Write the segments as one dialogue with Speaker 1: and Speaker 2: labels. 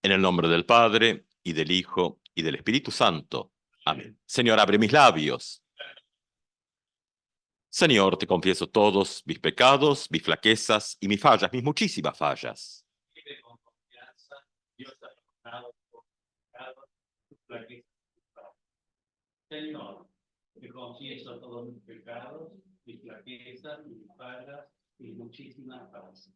Speaker 1: En el nombre del Padre, y del Hijo, y del Espíritu Santo. Amén. Señor, abre mis labios. Señor, te confieso todos mis pecados, mis flaquezas y mis fallas, mis muchísimas fallas.
Speaker 2: Vive con confianza, Dios ha perdonado tus pecados, tus flaquezas y tus fallas. Señor, te confieso todos mis pecados, mis flaquezas, mis fallas y muchísimas fallas.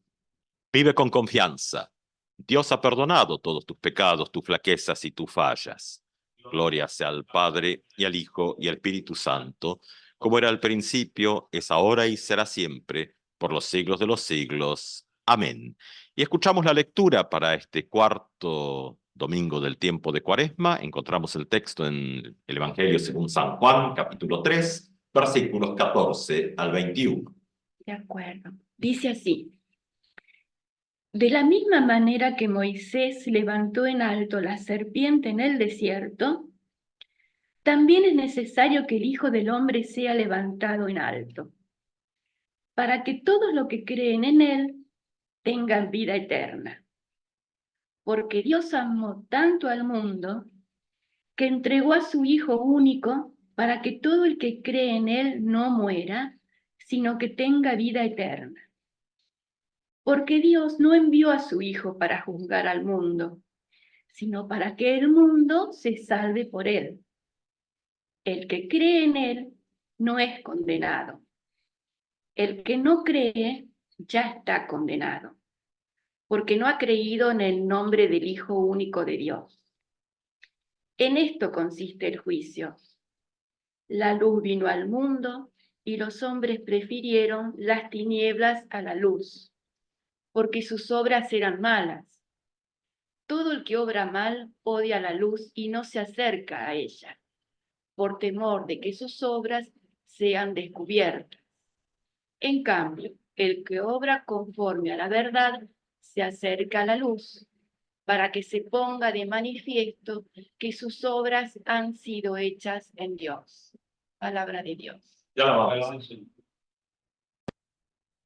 Speaker 1: Vive con confianza. Dios ha perdonado todos tus pecados, tus flaquezas y tus fallas. Gloria sea al Padre, y al Hijo, y al Espíritu Santo, como era al principio, es ahora y será siempre, por los siglos de los siglos. Amén. Y escuchamos la lectura para este cuarto domingo del tiempo de Cuaresma. Encontramos el texto en el Evangelio según San Juan, capítulo 3, versículos 14 al 21.
Speaker 3: De acuerdo. Dice así: de la misma manera que Moisés levantó en alto la serpiente en el desierto, también es necesario que el Hijo del Hombre sea levantado en alto, para que todos los que creen en él tengan vida eterna. Porque Dios amó tanto al mundo que entregó a su Hijo único para que todo el que cree en él no muera, sino que tenga vida eterna. Porque Dios no envió a su Hijo para juzgar al mundo, sino para que el mundo se salve por él. El que cree en él no es condenado. El que no cree ya está condenado, porque no ha creído en el nombre del Hijo único de Dios. En esto consiste el juicio. La luz vino al mundo y los hombres prefirieron las tinieblas a la luz, porque sus obras eran malas. Todo el que obra mal odia la luz y no se acerca a ella, por temor de que sus obras sean descubiertas. En cambio, el que obra conforme a la verdad se acerca a la luz, para que se ponga de manifiesto que sus obras han sido hechas en Dios. Palabra de Dios.
Speaker 1: Ya la vamos.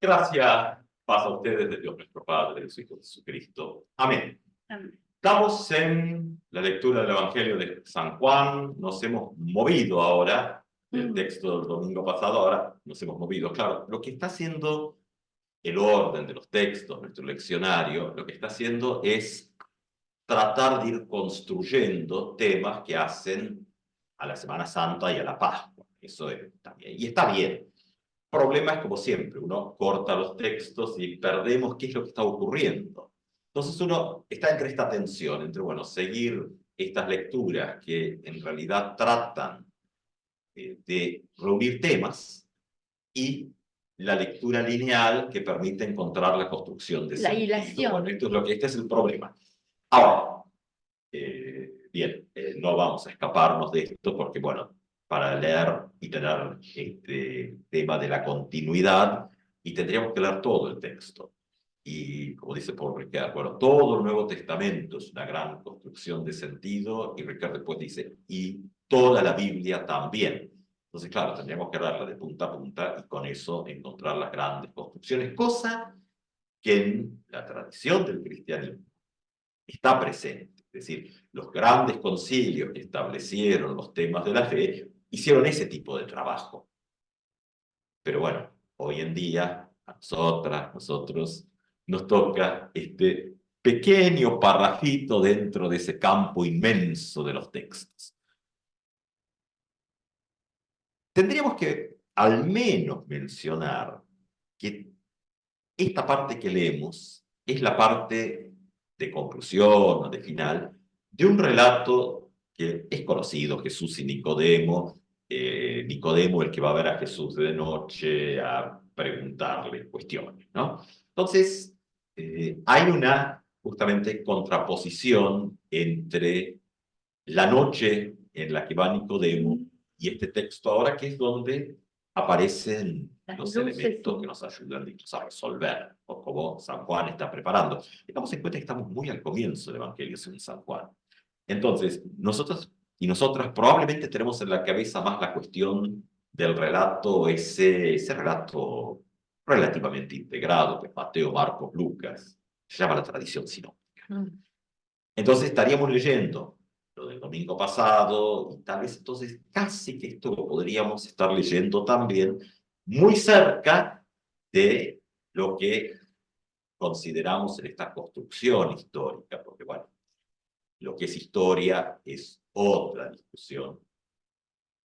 Speaker 1: Gracias pasa a ustedes de Dios nuestro Padre, de su Hijo Jesucristo. Amén.
Speaker 3: Amén.
Speaker 1: Estamos en la lectura del Evangelio de San Juan. Nos hemos movido ahora del texto del domingo pasado, ahora nos hemos movido. Claro, lo que está haciendo el orden de los textos, nuestro leccionario, lo que está haciendo es tratar de ir construyendo temas que hacen a la Semana Santa y a la Pascua. Eso está bien. Y está bien. El problema es como siempre, uno corta los textos y perdemos qué es lo que está ocurriendo. Entonces uno está entre esta tensión, entre, bueno, seguir estas lecturas que en realidad tratan de reunir temas y la lectura lineal que permite encontrar la construcción de
Speaker 3: La
Speaker 1: sentido.
Speaker 3: hilación.
Speaker 1: Bueno, este es el problema. Ahora, bien, no vamos a escaparnos de esto porque, bueno, para leer y tener este tema de la continuidad, y tendríamos que leer todo el texto. Y como dice Paul Ricard, bueno, todo el Nuevo Testamento es una gran construcción de sentido, y Ricard después dice, y toda la Biblia también. Entonces, claro, tendríamos que leerla de punta a punta y con eso encontrar las grandes construcciones, cosa que en la tradición del cristianismo está presente. Es decir, los grandes concilios que establecieron los temas de la fe hicieron ese tipo de trabajo. Pero bueno, hoy en día a nosotros nos toca este pequeño parrafito dentro de ese campo inmenso de los textos. Tendríamos que al menos mencionar que esta parte que leemos es la parte de conclusión o de final de un relato que es conocido, Jesús y Nicodemo. Nicodemo, el que va a ver a Jesús de noche a preguntarle cuestiones, ¿no? Entonces, hay una justamente contraposición entre la noche en la que va Nicodemo y este texto ahora, que es donde aparecen los elementos que nos ayudan a resolver, o como San Juan está preparando. Tengamos en cuenta que estamos muy al comienzo del Evangelio según San Juan. Entonces, nosotros y nosotras probablemente tenemos en la cabeza más la cuestión del relato, ese relato relativamente integrado, que Mateo, Marcos, Lucas, se llama la tradición sinóptica. Entonces estaríamos leyendo lo del domingo pasado y tal vez entonces casi que esto lo podríamos estar leyendo también muy cerca de lo que consideramos en esta construcción histórica, porque bueno, lo que es historia es otra discusión,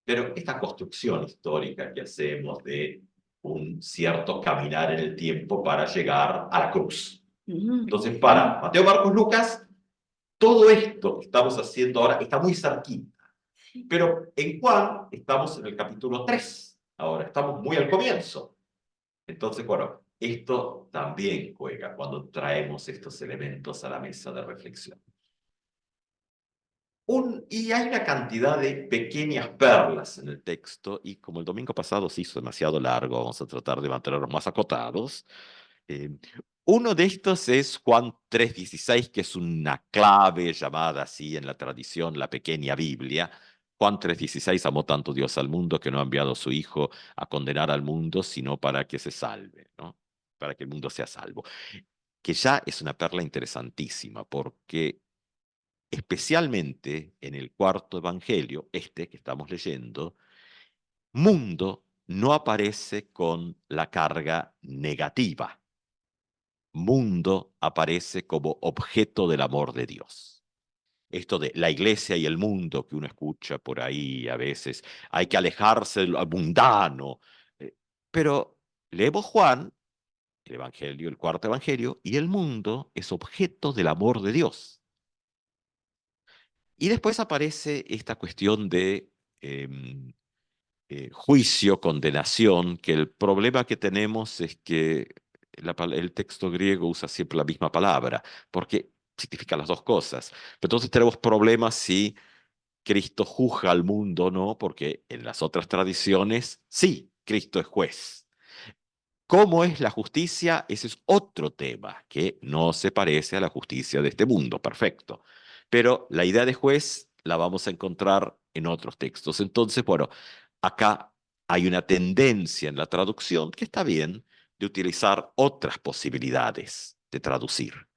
Speaker 1: pero esta construcción histórica que hacemos de un cierto caminar en el tiempo para llegar a la cruz. Entonces, para Mateo, Marcos, Lucas, todo esto que estamos haciendo ahora está muy cerquita.
Speaker 3: Sí.
Speaker 1: Pero en Juan estamos en el capítulo 3. Ahora estamos muy al comienzo. Entonces, bueno, esto también juega cuando traemos estos elementos a la mesa de reflexión. Y hay una cantidad de pequeñas perlas en el texto, y como el domingo pasado se hizo demasiado largo, vamos a tratar de mantenernos más acotados. Eh, Uno de estos es Juan 3:16, que es una clave llamada así en la tradición la pequeña Biblia. Juan 3:16, amó tanto Dios al mundo que no ha enviado a su Hijo a condenar al mundo, sino para que se salve, ¿no? Para que el mundo sea salvo. Que ya es una perla interesantísima, porque especialmente en el cuarto evangelio, este que estamos leyendo, mundo no aparece con la carga negativa. Mundo aparece como objeto del amor de Dios. Esto de la iglesia y el mundo que uno escucha por ahí a veces, hay que alejarse de lo mundano. Pero leemos Juan, el evangelio, el cuarto evangelio, y el mundo es objeto del amor de Dios. Y después aparece esta cuestión de juicio, condenación, que el problema que tenemos es que el texto griego usa siempre la misma palabra, porque significa las dos cosas. Pero entonces tenemos problemas si Cristo juzga al mundo o no, porque en las otras tradiciones, sí, Cristo es juez. ¿Cómo es la justicia? Ese es otro tema que no se parece a la justicia de este mundo, perfecto. Pero la idea de juez la vamos a encontrar en otros textos. Entonces, bueno, acá hay una tendencia en la traducción que está bien de utilizar otras posibilidades de traducir.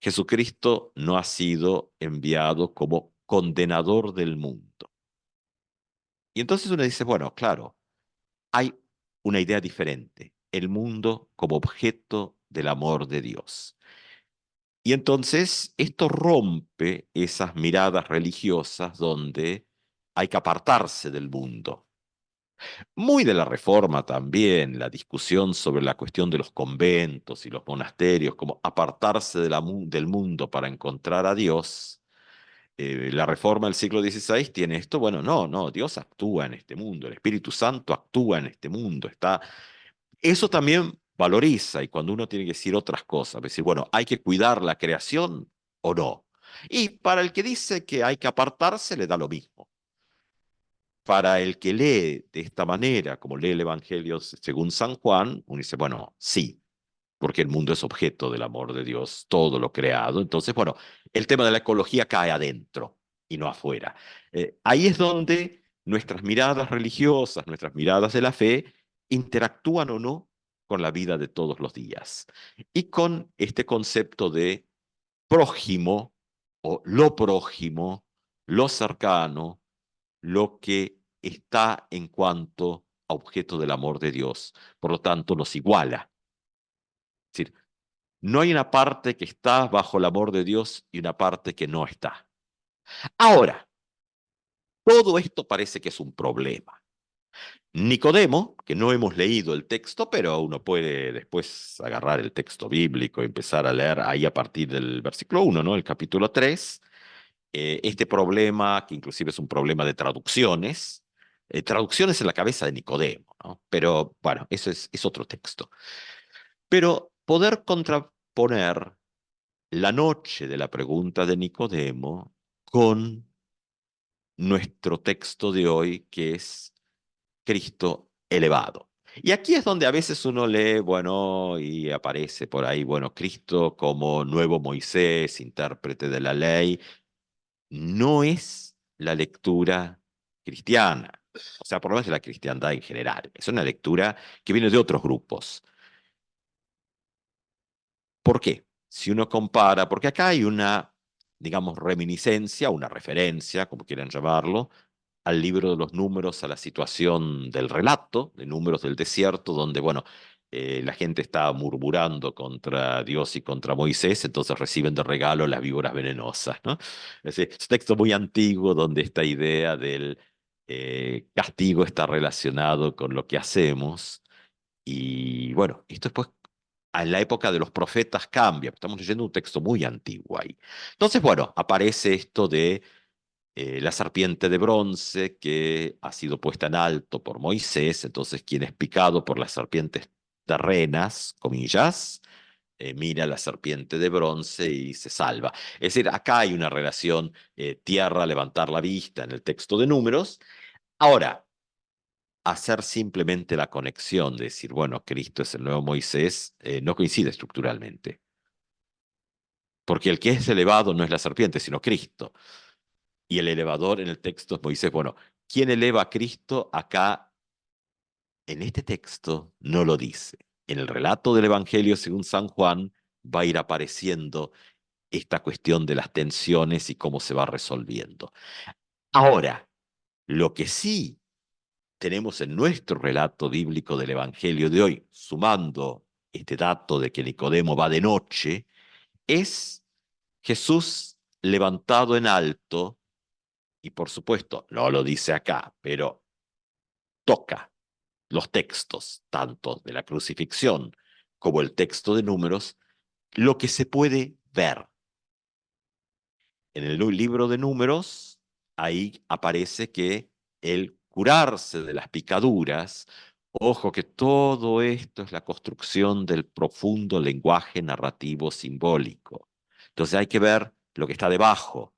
Speaker 1: Jesucristo no ha sido enviado como condenador del mundo. Y entonces uno dice, bueno, claro, hay una idea diferente, el mundo como objeto del amor de Dios. Y entonces esto rompe esas miradas religiosas donde hay que apartarse del mundo. Muy de la Reforma también, la discusión sobre la cuestión de los conventos y los monasterios, como apartarse del mundo para encontrar a Dios. La Reforma del siglo XVI tiene esto, bueno, no, no, Dios actúa en este mundo, el Espíritu Santo actúa en este mundo, está. Eso también valoriza, y cuando uno tiene que decir otras cosas, decir, bueno, ¿hay que cuidar la creación o no? Y para el que dice que hay que apartarse, le da lo mismo. Para el que lee de esta manera, como lee el Evangelio según San Juan, uno dice, bueno, sí, porque el mundo es objeto del amor de Dios, todo lo creado. Entonces, bueno, el tema de la ecología cae adentro y no afuera. Ahí es donde nuestras miradas religiosas, nuestras miradas de la fe, interactúan o no con la vida de todos los días. Y con este concepto de prójimo o lo prójimo, lo cercano, lo que está en cuanto a objeto del amor de Dios. Por lo tanto, nos iguala. Es decir, no hay una parte que está bajo el amor de Dios y una parte que no está. Ahora, todo esto parece que es un problema. Nicodemo, que no hemos leído el texto, pero uno puede después agarrar el texto bíblico y empezar a leer ahí a partir del versículo 1, ¿no? El capítulo 3. Este problema, que inclusive es un problema de traducciones, traducciones en la cabeza de Nicodemo, ¿no? Pero bueno, eso es otro texto. Pero poder contraponer la noche de la pregunta de Nicodemo con nuestro texto de hoy, que es Cristo elevado. Y aquí es donde a veces uno lee, bueno, y aparece por ahí, bueno, Cristo como nuevo Moisés, intérprete de la ley, no es la lectura cristiana, o sea, por lo menos de la cristiandad en general. Es una lectura que viene de otros grupos. ¿Por qué? Si uno compara, porque acá hay una digamos, reminiscencia, una referencia, como quieran llamarlo, al libro de los números, a la situación del relato, de números del desierto, donde, bueno, la gente está murmurando contra Dios y contra Moisés, entonces reciben de regalo las víboras venenosas, ¿no? Es decir, es un texto muy antiguo donde esta idea del castigo está relacionado con lo que hacemos. Y bueno, esto después, en la época de los profetas cambia, estamos leyendo un texto muy antiguo ahí. Entonces, bueno, aparece esto de la serpiente de bronce que ha sido puesta en alto por Moisés, entonces quien es picado por las serpientes terrenas, comillas, mira a la serpiente de bronce y se salva. Es decir, acá hay una relación tierra, levantar la vista en el texto de números. Ahora, hacer simplemente la conexión de decir, bueno, Cristo es el nuevo Moisés, no coincide estructuralmente. Porque el que es elevado no es la serpiente, sino Cristo. Y el elevador en el texto es Moisés. Bueno, ¿quién eleva a Cristo? Acá, en este texto, no lo dice. En el relato del Evangelio según San Juan va a ir apareciendo esta cuestión de las tensiones y cómo se va resolviendo. Ahora, lo que sí tenemos en nuestro relato bíblico del Evangelio de hoy, sumando este dato de que Nicodemo va de noche, es Jesús levantado en alto, y por supuesto, no lo dice acá, pero toca los textos, tanto de la crucifixión como el texto de números, lo que se puede ver. En el libro de números, ahí aparece que el curarse de las picaduras, ojo que todo esto es la construcción del profundo lenguaje narrativo simbólico. Entonces hay que ver lo que está debajo.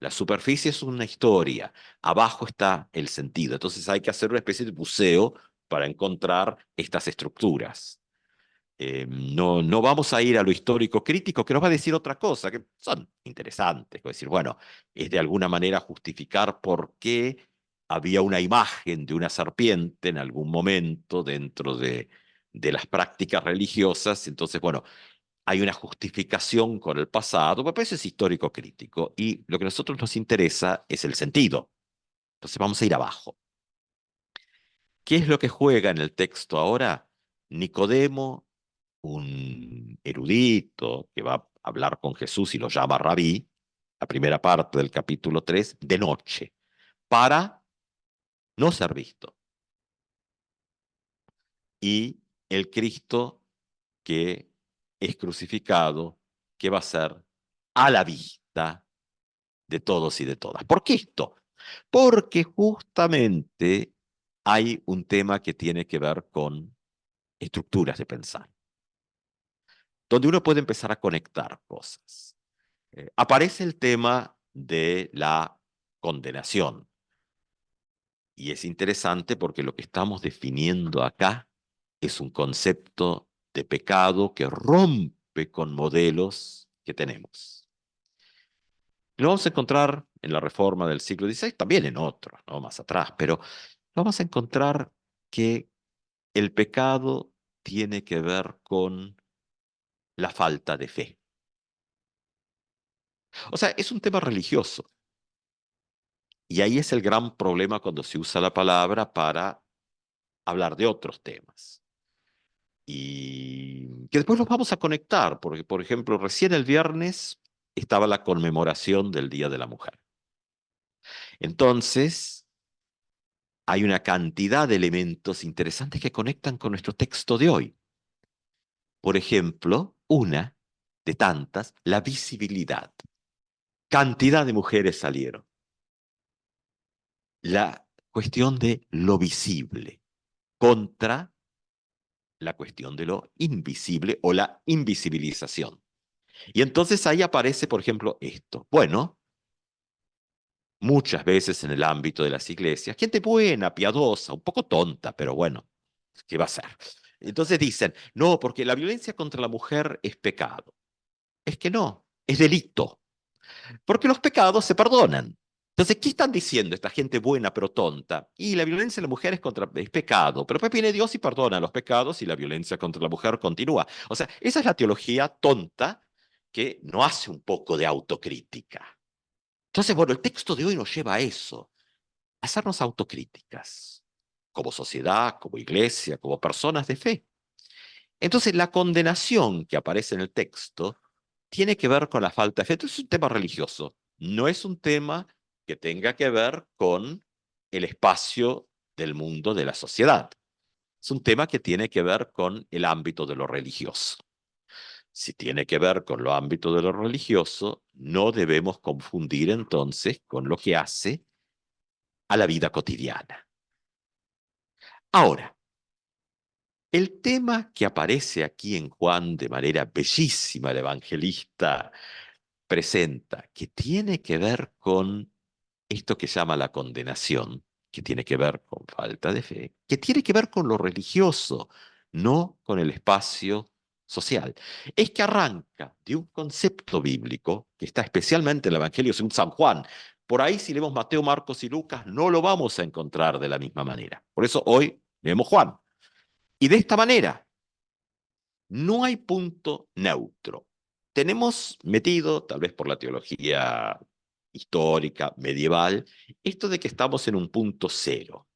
Speaker 1: La superficie es una historia, abajo está el sentido. Entonces hay que hacer una especie de buceo para encontrar estas estructuras. No vamos a ir a lo histórico crítico, que nos va a decir otra cosa, que son interesantes. Es decir, bueno, es de alguna manera justificar por qué había una imagen de una serpiente en algún momento dentro de las prácticas religiosas. Entonces, bueno, hay una justificación con el pasado, pero eso es histórico crítico. Y lo que a nosotros nos interesa es el sentido. Entonces vamos a ir abajo. ¿Qué es lo que juega en el texto ahora? Nicodemo, un erudito que va a hablar con Jesús y lo llama rabí, la primera parte del capítulo 3, de noche, para no ser visto. Y el Cristo que es crucificado, que va a ser a la vista de todos y de todas. ¿Por qué esto? Porque justamente hay un tema que tiene que ver con estructuras de pensar, donde uno puede empezar a conectar cosas. Aparece el tema de la condenación. Y es interesante porque lo que estamos definiendo acá es un concepto de pecado que rompe con modelos que tenemos. Lo vamos a encontrar en la Reforma del siglo XVI, también en otros, ¿no? Más atrás, pero vamos a encontrar que el pecado tiene que ver con la falta de fe. O sea, es un tema religioso. Y ahí es el gran problema cuando se usa la palabra para hablar de otros temas. Y que después los vamos a conectar, porque, por ejemplo, recién el viernes estaba la conmemoración del Día de la Mujer. Entonces, hay una cantidad de elementos interesantes que conectan con nuestro texto de hoy. Por ejemplo, una de tantas, la visibilidad. Cantidad de mujeres salieron. La cuestión de lo visible contra la cuestión de lo invisible o la invisibilización. Y entonces ahí aparece, por ejemplo, esto. Bueno, muchas veces en el ámbito de las iglesias, gente buena, piadosa, un poco tonta, pero bueno, ¿qué va a ser? Entonces dicen, no, porque la violencia contra la mujer es pecado. Es que no, es delito, porque los pecados se perdonan. Entonces, ¿qué están diciendo esta gente buena pero tonta? Y la violencia de la mujer es pecado, pero después viene Dios y perdona los pecados y la violencia contra la mujer continúa. O sea, esa es la teología tonta que no hace un poco de autocrítica. Entonces, bueno, el texto de hoy nos lleva a eso, a hacernos autocríticas, como sociedad, como iglesia, como personas de fe. Entonces, la condenación que aparece en el texto tiene que ver con la falta de fe. Esto es un tema religioso, no es un tema que tenga que ver con el espacio del mundo de la sociedad. Es un tema que tiene que ver con el ámbito de lo religioso. Si tiene que ver con lo ámbito de lo religioso, no debemos confundir entonces con lo que hace a la vida cotidiana. Ahora, el tema que aparece aquí en Juan de manera bellísima, el evangelista presenta, que tiene que ver con esto que llama la condenación, que tiene que ver con falta de fe, que tiene que ver con lo religioso, no con el espacio social. Es que arranca de un concepto bíblico que está especialmente en el Evangelio según San Juan. Por ahí, si leemos Mateo, Marcos y Lucas, no lo vamos a encontrar de la misma manera. Por eso hoy leemos Juan. Y de esta manera, no hay punto neutro. Tenemos metido, tal vez por la teología histórica, medieval, esto de que estamos en un punto cero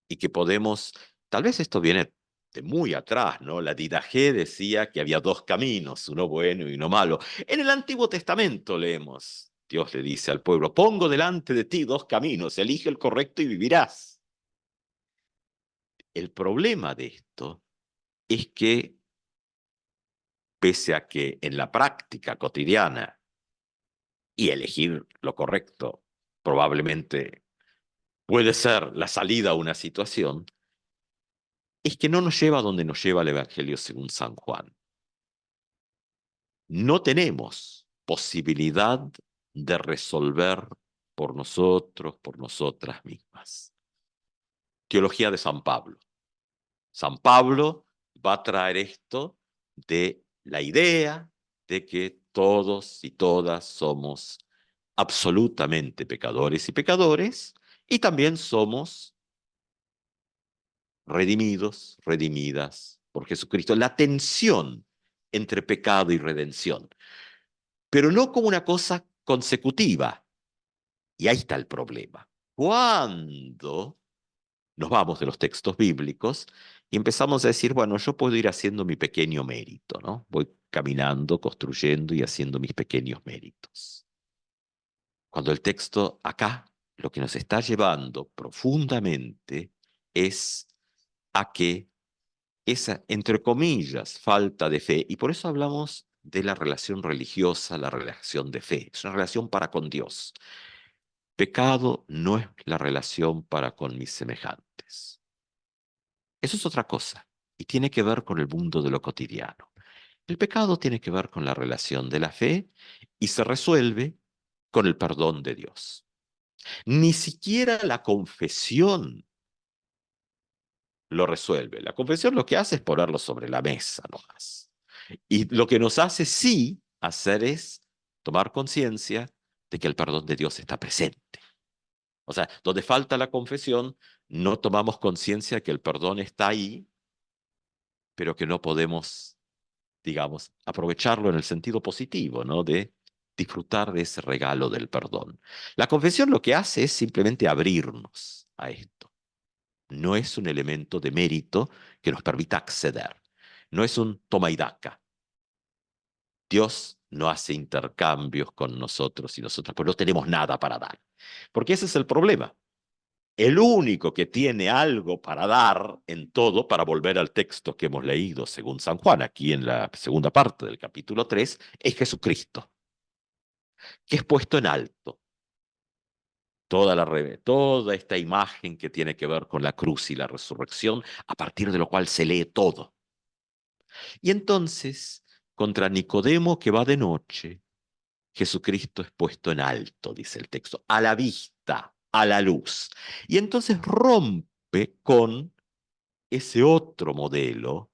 Speaker 1: y que podemos, tal vez esto viene de muy atrás, ¿no? La Didaché decía que había dos caminos, uno bueno y uno malo. En el Antiguo Testamento leemos, Dios le dice al pueblo, pongo delante de ti dos caminos, elige el correcto y vivirás. El problema de esto es que pese a que en la práctica cotidiana y elegir lo correcto probablemente puede ser la salida a una situación, es que no nos lleva a donde nos lleva el Evangelio según San Juan. No tenemos posibilidad de resolver por nosotros, por nosotras mismas. Teología de San Pablo. San Pablo va a traer esto de la idea de que todos y todas somos absolutamente pecadores y pecadores, y también somos redimidos, redimidas por Jesucristo. La tensión entre pecado y redención, pero no como una cosa consecutiva. Y ahí está el problema. Cuando nos vamos de los textos bíblicos y empezamos a decir, bueno, yo puedo ir haciendo mi pequeño mérito, ¿no? Voy caminando, construyendo y haciendo mis pequeños méritos. Cuando el texto acá lo que nos está llevando profundamente es a que esa, entre comillas, falta de fe, y por eso hablamos de la relación religiosa, la relación de fe, es una relación para con Dios. Pecado no es la relación para con mis semejantes. Eso es otra cosa y tiene que ver con el mundo de lo cotidiano. El pecado tiene que ver con la relación de la fe y se resuelve con el perdón de Dios. Ni siquiera la confesión lo resuelve. La confesión lo que hace es ponerlo sobre la mesa nomás. Y lo que nos hace sí hacer es tomar conciencia de que el perdón de Dios está presente. O sea, donde falta la confesión, no tomamos conciencia de que el perdón está ahí, pero que no podemos, digamos, aprovecharlo en el sentido positivo, ¿no? De disfrutar de ese regalo del perdón. La confesión lo que hace es simplemente abrirnos a esto. No es un elemento de mérito que nos permita acceder. No es un toma y daca. Dios no hace intercambios con nosotros y nosotros, pues no tenemos nada para dar. Porque ese es el problema. El único que tiene algo para dar en todo, para volver al texto que hemos leído según San Juan, aquí en la segunda parte del capítulo 3, es Jesucristo, que es puesto en alto. Toda esta imagen que tiene que ver con la cruz y la resurrección, a partir de lo cual se lee todo. Y entonces, contra Nicodemo que va de noche, Jesucristo es puesto en alto, dice el texto, a la vista, a la luz. Y entonces rompe con ese otro modelo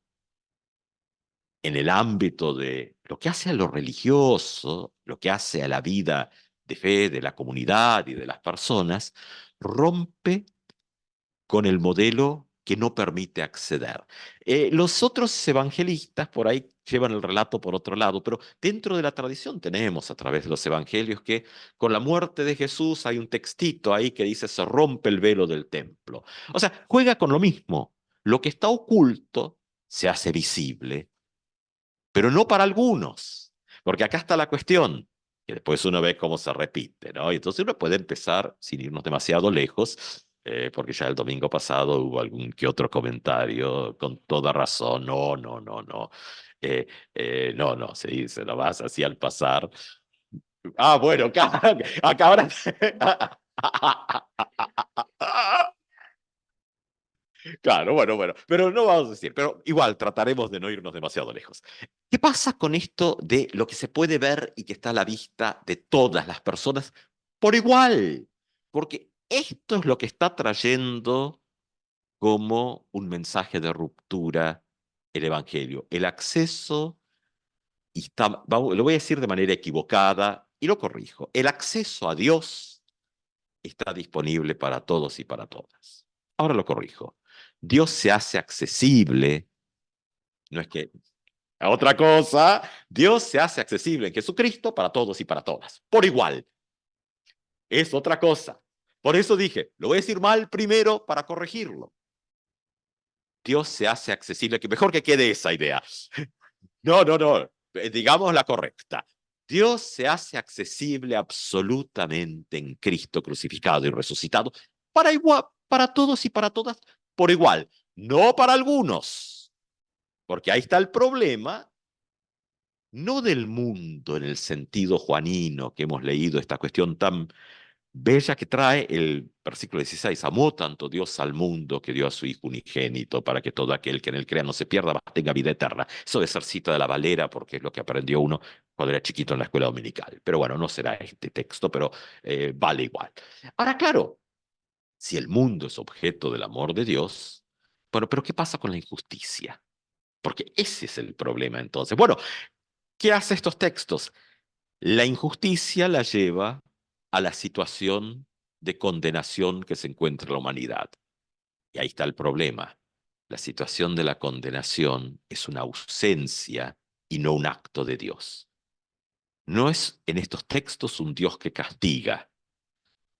Speaker 1: en el ámbito de lo que hace a lo religioso, lo que hace a la vida de fe de la comunidad y de las personas, rompe con el modelo que no permite acceder. Los otros evangelistas por ahí llevan el relato por otro lado, pero dentro de la tradición tenemos a través de los evangelios que con la muerte de Jesús hay un textito ahí que dice se rompe el velo del templo. O sea, juega con lo mismo. Lo que está oculto se hace visible, pero no para algunos, porque acá está la cuestión, que después uno ve cómo se repite, ¿no? Y entonces uno puede empezar, sin irnos demasiado lejos, porque ya el domingo pasado hubo algún que otro comentario con toda razón, no, no, no, no, eh, no, no, se dice, lo vas así al pasar. Ah, bueno, acá ahora... Claro, bueno, bueno, pero no vamos a decir, pero igual trataremos de no irnos demasiado lejos. ¿Qué pasa con esto de lo que se puede ver y que está a la vista de todas las personas por igual? Porque esto es lo que está trayendo como un mensaje de ruptura el Evangelio. El acceso, y lo voy a decir de manera equivocada y lo corrijo, el acceso a Dios está disponible para todos y para todas. Ahora lo corrijo. Dios se hace accesible, no es que a otra cosa, Dios se hace accesible en Jesucristo para todos y para todas, por igual. Es otra cosa. Por eso dije, lo voy a decir mal primero para corregirlo. Dios se hace accesible, que mejor que quede esa idea. No, no, no, digamos la correcta. Dios se hace accesible absolutamente en Cristo crucificado y resucitado para igual, para todos y para todas, por igual, no para algunos, porque ahí está el problema, no del mundo en el sentido juanino que hemos leído, esta cuestión tan bella que trae el versículo 16, amó tanto Dios al mundo que dio a su Hijo unigénito para que todo aquel que en él crea no se pierda, mas tenga vida eterna. Eso de ser cita de la Valera, porque es lo que aprendió uno cuando era chiquito en la escuela dominical. Pero bueno, no será este texto, pero vale igual. Ahora, claro, si el mundo es objeto del amor de Dios, bueno, pero ¿qué pasa con la injusticia? Porque ese es el problema entonces. Bueno, ¿qué hace estos textos? La injusticia la lleva a la situación de condenación que se encuentra la humanidad. Y ahí está el problema. La situación de la condenación es una ausencia y no un acto de Dios. No es en estos textos un Dios que castiga,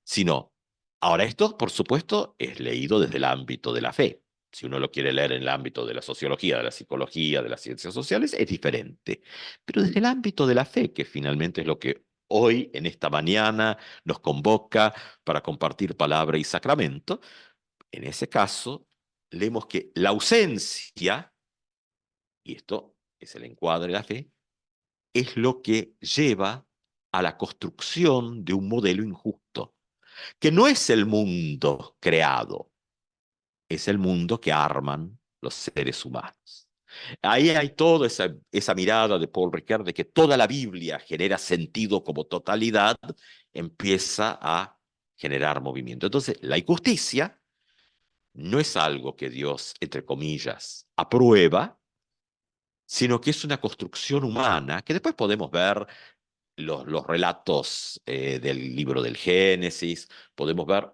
Speaker 1: sino, ahora esto, por supuesto, es leído desde el ámbito de la fe. Si uno lo quiere leer en el ámbito de la sociología, de la psicología, de las ciencias sociales, es diferente. Pero desde el ámbito de la fe, que finalmente es lo que hoy, en esta mañana, nos convoca para compartir palabra y sacramento, en ese caso, leemos que la ausencia, y esto es el encuadre de la fe, es lo que lleva a la construcción de un modelo injusto, que no es el mundo creado, es el mundo que arman los seres humanos. Ahí hay toda esa mirada de Paul Ricoeur de que toda la Biblia genera sentido como totalidad, empieza a generar movimiento. Entonces, la injusticia no es algo que Dios, entre comillas, aprueba, sino que es una construcción humana que después podemos ver los relatos del libro del Génesis, podemos ver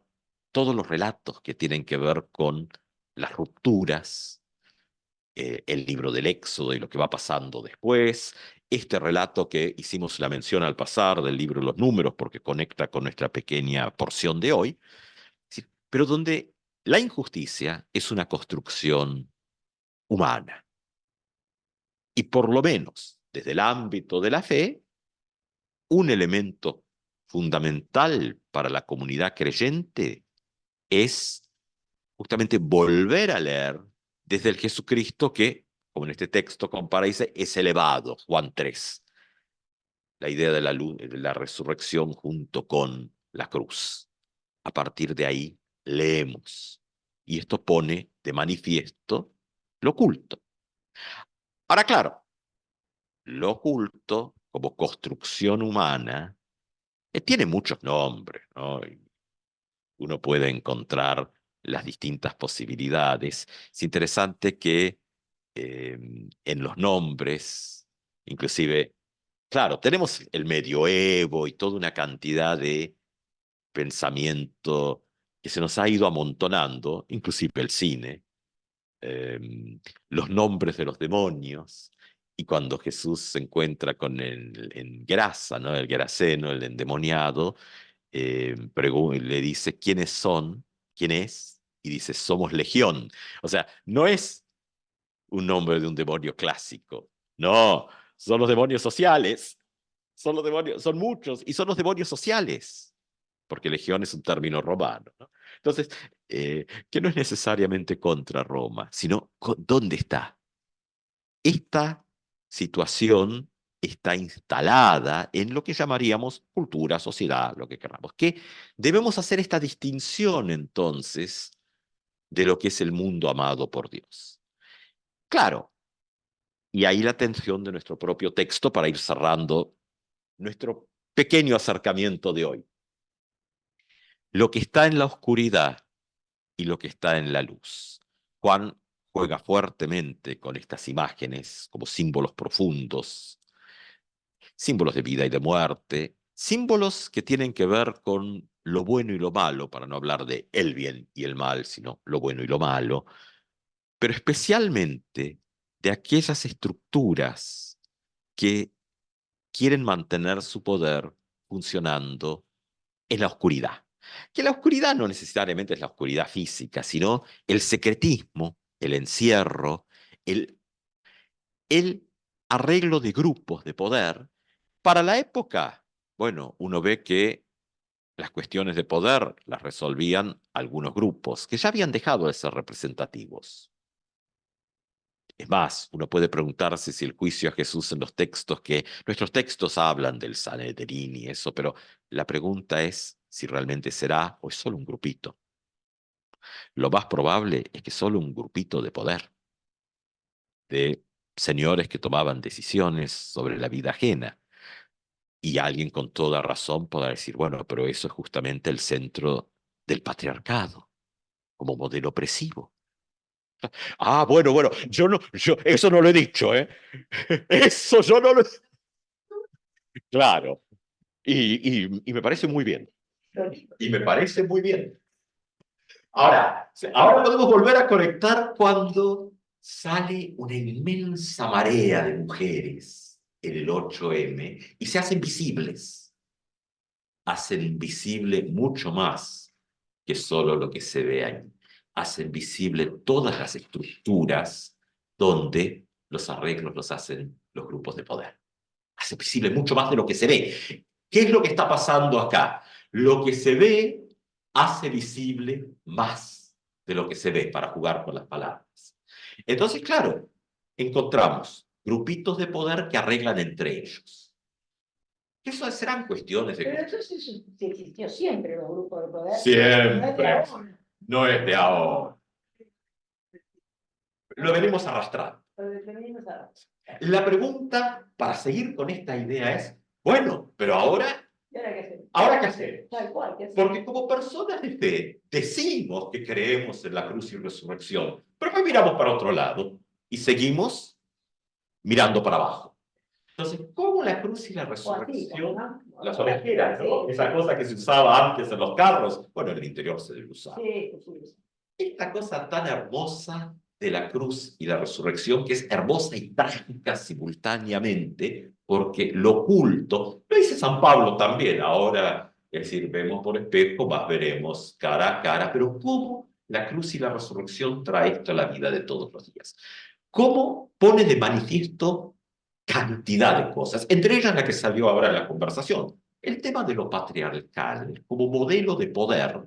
Speaker 1: todos los relatos que tienen que ver con las rupturas, el libro del Éxodo y lo que va pasando después, este relato que hicimos la mención al pasar del libro de los Números, porque conecta con nuestra pequeña porción de hoy, ¿sí? Pero donde la injusticia es una construcción humana. Y por lo menos desde el ámbito de la fe, un elemento fundamental para la comunidad creyente es justamente volver a leer desde el Jesucristo que, como en este texto compara, dice, es elevado, Juan 3, la idea de la resurrección junto con la cruz. A partir de ahí leemos, y esto pone de manifiesto lo oculto. Ahora, claro, lo oculto como construcción humana tiene muchos nombres, ¿no? Uno puede encontrar las distintas posibilidades. Es interesante que en los nombres, inclusive, claro, tenemos el medioevo y toda una cantidad de pensamiento que se nos ha ido amontonando, inclusive el cine,
Speaker 4: los nombres de los demonios, y cuando Jesús se encuentra con en Gerasa, ¿no? El geraseno, el endemoniado, le dice, ¿quiénes son? ¿Quién es? Y dice, somos legión. O sea, no es un nombre de un demonio clásico, no, son los demonios sociales, son los demonios, son muchos, y son los demonios sociales, porque legión es un término romano, ¿no? Entonces, que no es necesariamente contra Roma, sino ¿dónde está? Esta situación está instalada en lo que llamaríamos cultura, sociedad, lo que queramos. Que debemos hacer esta distinción entonces de lo que es el mundo amado por Dios. Claro, y ahí la atención de nuestro propio texto para ir cerrando nuestro pequeño acercamiento de hoy. Lo que está en la oscuridad y lo que está en la luz. Juan juega fuertemente con estas imágenes como símbolos profundos, símbolos de vida y de muerte, símbolos que tienen que ver con lo bueno y lo malo, para no hablar de el bien y el mal, sino lo bueno y lo malo, pero especialmente de aquellas estructuras que quieren mantener su poder funcionando en la oscuridad. Que la oscuridad no necesariamente es la oscuridad física, sino el secretismo, el encierro, el, el arreglo de grupos de poder. Para la época, bueno, uno ve que las cuestiones de poder las resolvían algunos grupos que ya habían dejado de ser representativos. Es más, uno puede preguntarse si el juicio a Jesús en los textos, que nuestros textos hablan del Sanedrín y eso, pero la pregunta es si realmente será o es solo un grupito. Lo más probable es que solo un grupito de poder, de señores que tomaban decisiones sobre la vida ajena. Y alguien con toda razón podrá decir, bueno, pero eso es justamente el centro del patriarcado, como modelo opresivo. Ah, bueno, eso no lo he dicho, ¿eh? Eso yo no lo he... Claro, y me parece muy bien. Y me parece muy bien. Ahora podemos volver a conectar cuando sale una inmensa marea de mujeres en el 8M y se hacen visibles. Hacen invisible mucho más que solo lo que se ve ahí. Hacen visible todas las estructuras donde los arreglos los hacen los grupos de poder. Hace visible mucho más de lo que se ve. ¿Qué es lo que está pasando acá? Lo que se ve hace visible más de lo que se ve, para jugar con las palabras. Entonces, claro, encontramos grupitos de poder que arreglan entre ellos. Eso serán cuestiones de...
Speaker 5: Pero entonces eso sí existió siempre, los grupos de poder.
Speaker 4: Siempre. No es de ahora. Lo venimos arrastrando. La pregunta para seguir con esta idea es, bueno, pero ahora qué hacemos?
Speaker 5: Tal cual, ¿qué hacemos?
Speaker 4: Porque como personas de fe decimos que creemos en la cruz y resurrección, pero después miramos para otro lado y seguimos mirando para abajo. Entonces, ¿cómo la cruz y la resurrección? Las orejeras, ¿no? Esa cosa que se usaba antes en los carros, bueno, en el interior se debe usar. Esta cosa tan hermosa de la cruz y la resurrección, que es hermosa y trágica simultáneamente, porque lo oculto, lo dice San Pablo también, ahora, es decir, vemos por espejo, más veremos cara a cara, pero ¿cómo la cruz y la resurrección trae esto a la vida de todos los días? ¿Cómo pone de manifiesto cantidad de cosas, entre ellas la que salió ahora en la conversación, el tema de lo patriarcal como modelo de poder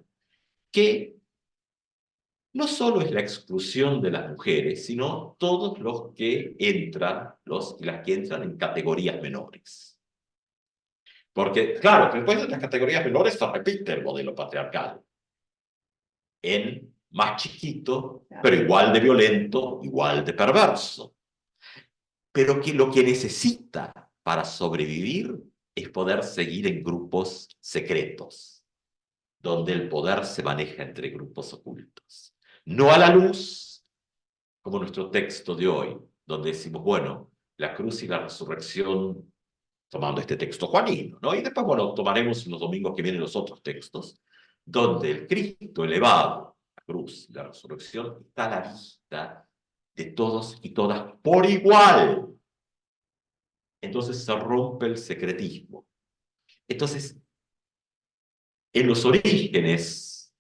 Speaker 4: que no solo es la exclusión de las mujeres, sino todos los que entran, los y las que entran en categorías menores. Porque, claro, después de las categorías menores se repite el modelo patriarcal. En más chiquito, pero igual de violento, igual de perverso. Pero que lo que necesita para sobrevivir es poder seguir en grupos secretos, donde el poder se maneja entre grupos ocultos. No a la luz, como nuestro texto de hoy, donde decimos, bueno, la cruz y la resurrección, tomando este texto juanino, ¿no? Y después, bueno, tomaremos en los domingos que vienen los otros textos, donde el Cristo elevado, la cruz y la resurrección, está a la vista
Speaker 1: de todos y todas por igual. Entonces se rompe el secretismo. Entonces, en los orígenes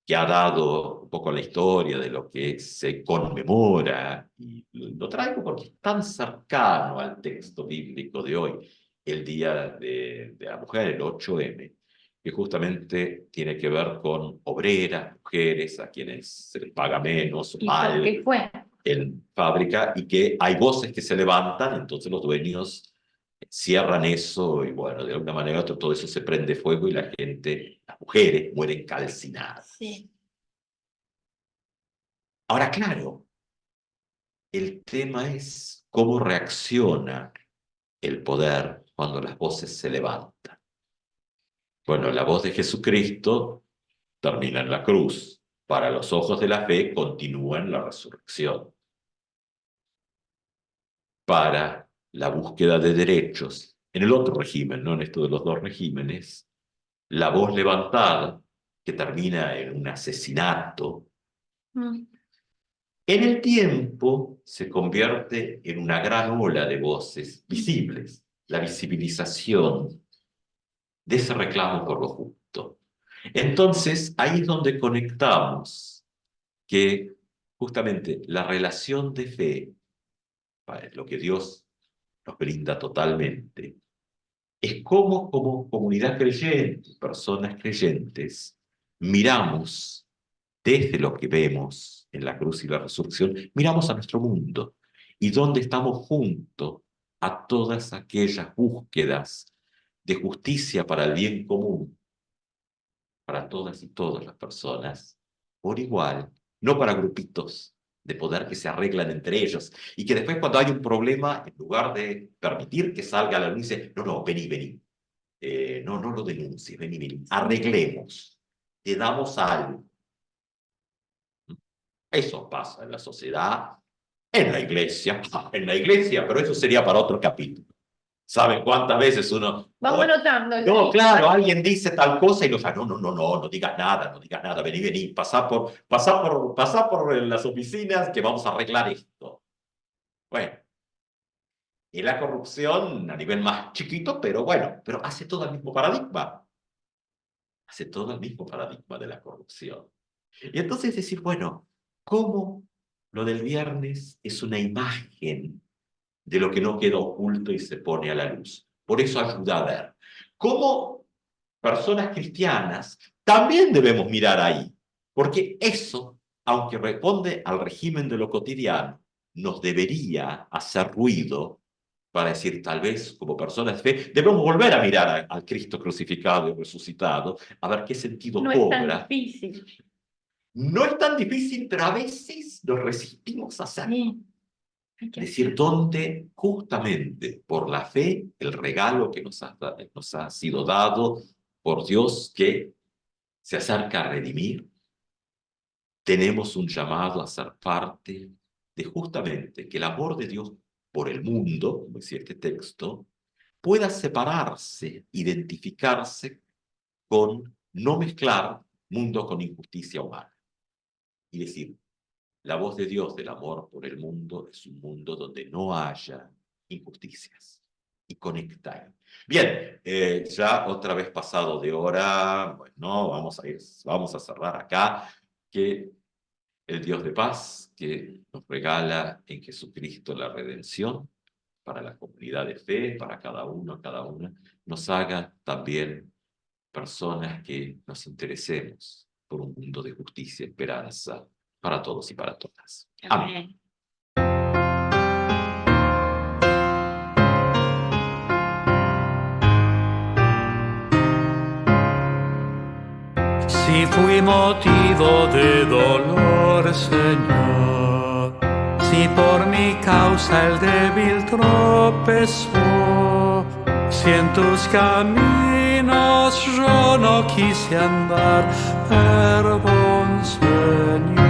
Speaker 1: que ha dado un poco la historia de lo que se conmemora, y lo traigo porque es tan cercano al texto bíblico de hoy, el Día de la Mujer, el 8M, que justamente tiene que ver con obreras, mujeres, a quienes se les paga menos,
Speaker 3: ¿Y por qué fue?
Speaker 1: en fábrica, y que hay voces que se levantan, entonces los dueños cierran eso y bueno, de alguna manera todo eso se prende fuego y la gente, las mujeres, mueren calcinadas.
Speaker 3: Sí.
Speaker 1: Ahora, claro, el tema es cómo reacciona el poder cuando las voces se levantan. Bueno, la voz de Jesucristo termina en la cruz. Para los ojos de la fe continúa en la resurrección. Para la búsqueda de derechos, en el otro régimen, no en esto de los dos regímenes, la voz levantada, que termina en un asesinato,
Speaker 3: Mm.
Speaker 1: en el tiempo se convierte en una gran ola de voces visibles, la visibilización de ese reclamo por lo justo. Entonces, ahí es donde conectamos que justamente la relación de fe, lo que Dios nos brinda totalmente, es como comunidad creyente, personas creyentes, miramos desde lo que vemos en la cruz y la resurrección, miramos a nuestro mundo y donde estamos juntos a todas aquellas búsquedas de justicia para el bien común, para todas y todas las personas, por igual, no para grupitos de poder que se arreglan entre ellos y que después cuando hay un problema, en lugar de permitir que salga a la luz, dice, no, vení, no lo denuncies, vení, arreglemos, te damos algo. Eso pasa en la sociedad, en la iglesia, pero eso sería para otro capítulo. ¿Saben cuántas veces uno...
Speaker 5: Vamos anotando.
Speaker 1: No, claro, alguien dice tal cosa y no digas nada, vení, pasá por las oficinas que vamos a arreglar esto. Bueno, y la corrupción a nivel más chiquito, pero bueno, pero hace todo el mismo paradigma. Hace todo el mismo paradigma de la corrupción. Y entonces decir, bueno, ¿cómo lo del viernes es una imagen de lo que no queda oculto y se pone a la luz? Por eso ayuda a ver. ¿Cómo personas cristianas también debemos mirar ahí? Porque eso, aunque responde al régimen de lo cotidiano, nos debería hacer ruido para decir, tal vez como personas de fe, debemos volver a mirar al Cristo crucificado y resucitado, a ver qué sentido
Speaker 3: No
Speaker 1: cobra.
Speaker 3: es tan difícil.
Speaker 1: No es tan difícil, pero a veces nos resistimos a hacerlo.
Speaker 3: Sí. Hay que
Speaker 1: Decir,
Speaker 3: hacerlo.
Speaker 1: donde justamente por la fe, el regalo que nos ha sido dado por Dios que se acerca a redimir, tenemos un llamado a ser parte de justamente que el amor de Dios por el mundo, como decía este texto, pueda separarse, identificarse con no mezclar mundo con injusticia humana. Y decir, la voz de Dios del amor por el mundo es un mundo donde no haya injusticias. Y conecta ahí. Bien, ya otra vez pasado de hora, bueno, vamos a cerrar acá, que el Dios de paz que nos regala en Jesucristo la redención para la comunidad de fe, para cada uno, cada una, nos haga también personas que nos interesemos por un mundo de justicia y esperanza para todos y para todas. Amén.
Speaker 2: Si fui motivo de dolor, Señor, si por mi causa el débil tropezó, si en tus caminos yo no quise andar, perdón, Señor.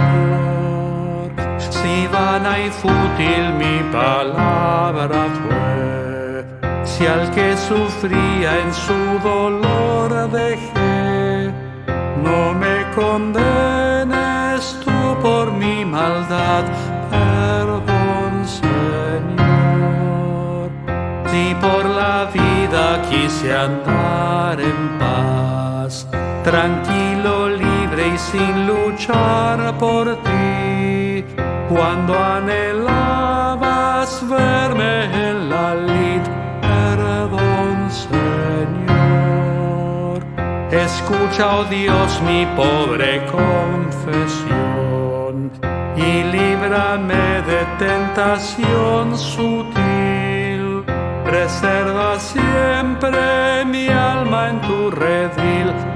Speaker 2: Si vana y fútil mi palabra fue, si al que sufría en su dolor dejé, no me condenes tú por mi maldad,
Speaker 6: perdón, Señor. Si por la vida quise andar en paz, tranquilo, libre y sin luchar por ti, cuando anhelabas verme en la lid, perdón, Señor. Escucha, oh Dios, mi pobre confesión y líbrame de tentación sutil. Preserva siempre mi alma en tu redil.